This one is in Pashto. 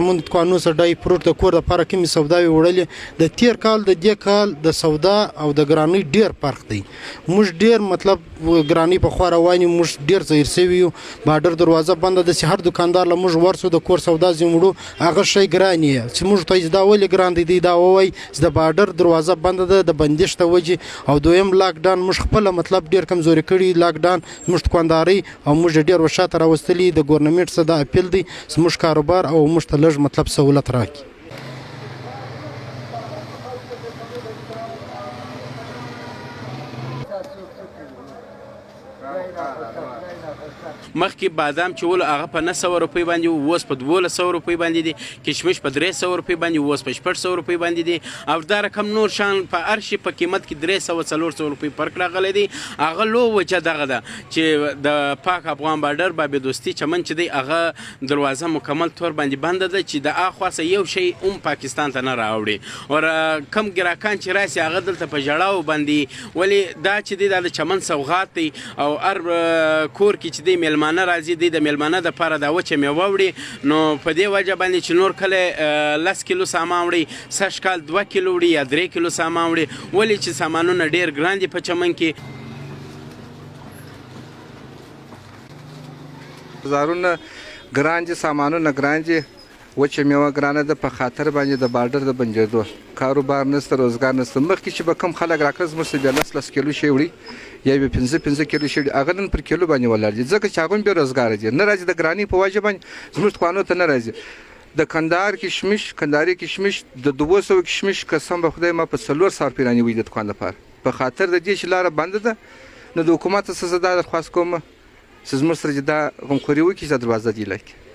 مونږ دکانونو سره ډای فروټ د کور لپاره کومې سوداوې وړلې د تیر کال د دې کال د سودا او د ګرانۍ ډیر فرق دی. موږ ډیر مطلب ګرانۍ په خوا روانې موږ ډیر ځیر سوي یو. بارډر دروازه بنده د هر دکاندار له موږ ورسو د کور سودا زموږ هغه شی ګران یې چې موږ ته دا ولې ګران دی دا وای د بارډر دروازه بنده ده د بندش ته وجه او دویم لاک ډاون موږ خپل مطلب ډیر کمزوري کړي. لاک ډاون موږ دکانداري او موږ ډیر وشاته راوستلي د ګورنمنت څخه د اپیل دی موږ کاروبار او موږ ته لږ مطلب سہولت راکړي. مخکې بادام چې ول هغه په 900 روپۍ باندې اوس په 1200 روپۍ باندې دي. کشمش په 300 روپۍ باندې اوس په 600 روپۍ باندې دي. او دا رقم نور شان په هر شي په قیمت کې 300-400 روپۍ فرق راغلی دی. هغه لو وجه دغه ده چې د پاک افغان بارډر بابي دوستي چمن چې دی هغه دروازه مکمل طور باندې بنده ده چې د اخواسه یو شی پاکستان ته نه راوړي. او کم ګراکان چې راسي هغه دلته په جړاو باندې ولی دا چې دی د چمن سوغات دی او هر کور کې چې دی میلمانه راځي دی د میلمانه د پاره دا وچه میوه وړي. نو په دې وجه باندې چې نور کله 10 کیلو سامان وړي سږ کال 2 کیلو وړي یا 3 کیلو سامان وړي ولې چې سامانونه ډیر ګران دي په چمن کې. بازارونه ګران دي سامانونه ګران دي وچه میوه ګرانه ده په خاطر باندې د بارډر د بندېدو کاروبار نشته روزګار نشته. مخکې چې به کم خلک راکړه زموږ څخه 10 کیلو شی وړي یا به 15 کیلو شی هغه نن پر کیلو باندې ولاړ دي ځکه چې هغه به روزګار دي نه راځي د ګرانی په وجه باندې زموږ خوانو ته نه راځي. د کندهار کشمش کندهاري کشمش د 200 کشمش قسم به خدای ما په 400 پیرانی وي د دکان لپاره په خاطر د دې چې لار بند ده. نو د حکومت څخه زه دا درخواست کوم چې زموږ سره دا غمخوري وکړي چې دروازه دی لکه